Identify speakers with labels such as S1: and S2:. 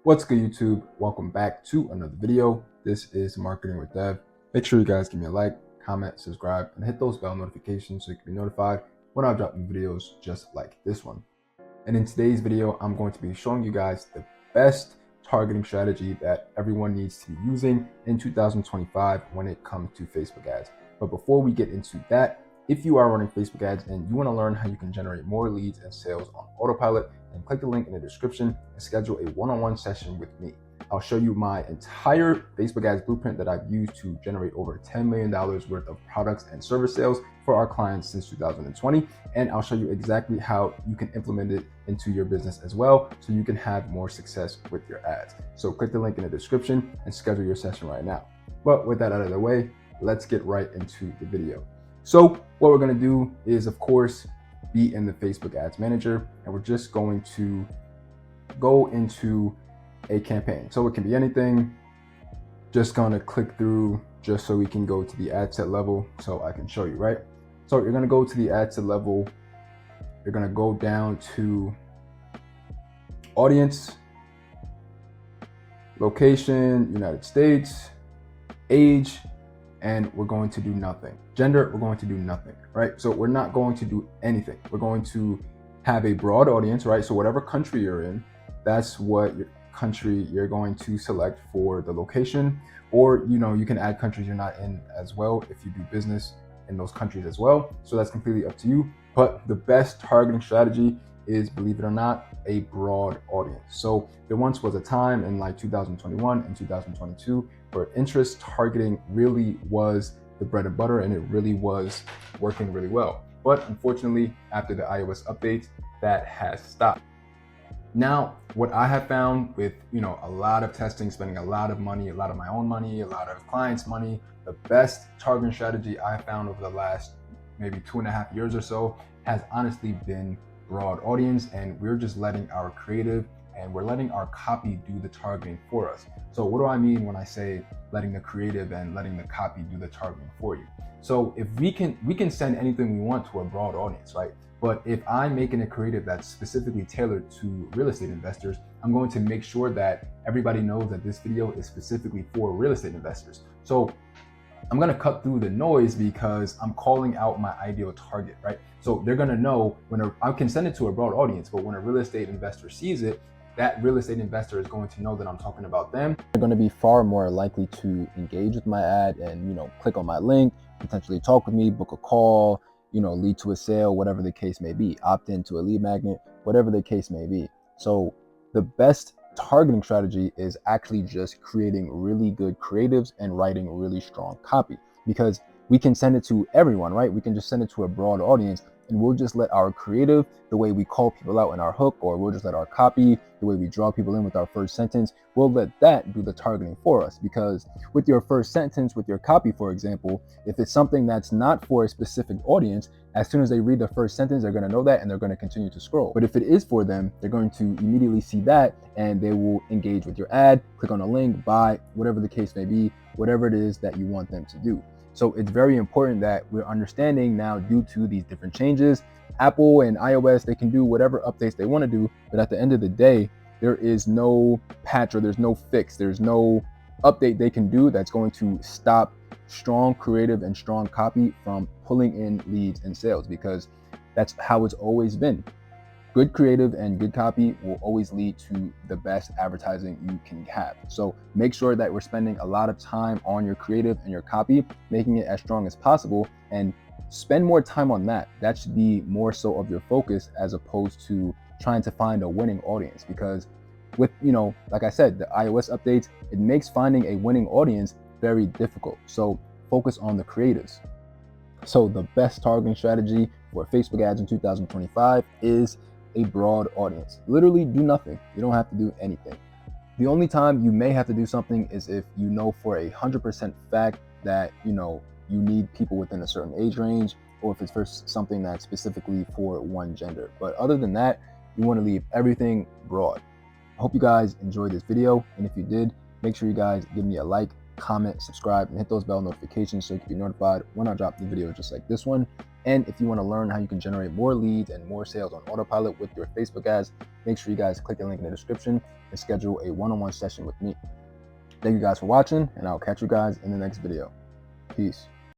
S1: What's good, YouTube? Welcome back to another video. This is Marketing with Dev. Make sure you guys give me a like, comment, subscribe, and hit those bell notifications so you can be notified when I drop new videos just like this one. And in today's video, I'm going to be showing you guys the best targeting strategy that everyone needs to be using in 2025 when it comes to Facebook ads. But before we get into that, if you are running Facebook ads and you want to learn how you can generate more leads and sales on autopilot, then click the link in the description and schedule a one-on-one session with me. I'll show you my entire Facebook ads blueprint that I've used to generate over $10 million worth of products and service sales for our clients since 2020. And I'll show you exactly how you can implement it into your business as well so you can have more success with your ads. So click the link in the description and schedule your session right now. But with that out of the way, let's get right into the video. So what we're going to do is, of course, be in the Facebook Ads Manager, and we're just going to go into a campaign. So it can be anything. Just going to click through just so we can go to the ad set level so I can show you, right? So you're going to go to the ad set level. You're going to go down to audience, location, United States, age, and we're going to do nothing. Gender, we're going to do nothing, right? So we're not going to do anything. We're going to have a broad audience, right? So whatever country you're in, that's what your country you're going to select for the location, or you can add countries you're not in as well if you do business in those countries as well. So that's completely up to you. But the best targeting strategy is, believe it or not, a broad audience. So there once was a time in like 2021 and 2022 where interest targeting really was the bread and butter, and it really was working really well. But unfortunately, after the iOS updates, that has stopped. Now, what I have found with a lot of testing, spending a lot of money, a lot of my own money, a lot of clients' money, the best targeting strategy I found over the last maybe 2.5 years or so has honestly been broad audience, and we're just letting our creative and we're letting our copy do the targeting for us. So what do I mean when I say letting the creative and letting the copy do the targeting for you? So if we can send anything we want to a broad audience, right? But if I'm making a creative that's specifically tailored to real estate investors, I'm going to make sure that everybody knows that this video is specifically for real estate investors. So I'm going to cut through the noise because I'm calling out my ideal target, right? So they're going to know I can send it to a broad audience, but when a real estate investor sees it, that real estate investor is going to know that I'm talking about them. They're going to be far more likely to engage with my ad and, click on my link, potentially talk with me, book a call, lead to a sale, whatever the case may be, opt into a lead magnet, whatever the case may be. So the best targeting strategy is actually just creating really good creatives and writing really strong copy, because we can send it to everyone, right? We can just send it to a broad audience, and we'll just let our creative, the way we call people out in our hook, or we'll just let our copy, the way we draw people in with our first sentence, we'll let that do the targeting for us. Because with your first sentence, with your copy, for example, if it's something that's not for a specific audience, as soon as they read the first sentence, they're going to know that and they're going to continue to scroll. But if it is for them, they're going to immediately see that and they will engage with your ad, click on a link, buy, whatever the case may be, whatever it is that you want them to do. So it's very important that we're understanding now, due to these different changes, Apple and iOS, they can do whatever updates they want to do, but at the end of the day, there is no patch, or there's no fix, there's no update they can do that's going to stop strong creative and strong copy from pulling in leads and sales, because that's how it's always been. Good creative and good copy will always lead to the best advertising you can have. So make sure that we're spending a lot of time on your creative and your copy, making it as strong as possible, and spend more time on that. That should be more so of your focus, as opposed to trying to find a winning audience. Because with, like I said, the iOS updates, it makes finding a winning audience very difficult. So focus on the creatives. So the best targeting strategy for Facebook ads in 2025 is a broad audience. Literally do nothing. You don't have to do anything. The only time you may have to do something is if you know for 100% fact that you need people within a certain age range, or if it's for something that's specifically for one gender. But other than that, you want to leave everything broad. I hope you guys enjoyed this video, and if you did, make sure you guys give me a like, comment, subscribe, and hit those bell notifications so you can be notified when I drop new videos just like this one. And if you want to learn how you can generate more leads and more sales on autopilot with your Facebook ads, make sure you guys click the link in the description and schedule a one-on-one session with me. Thank you guys for watching, and I'll catch you guys in the next video. Peace.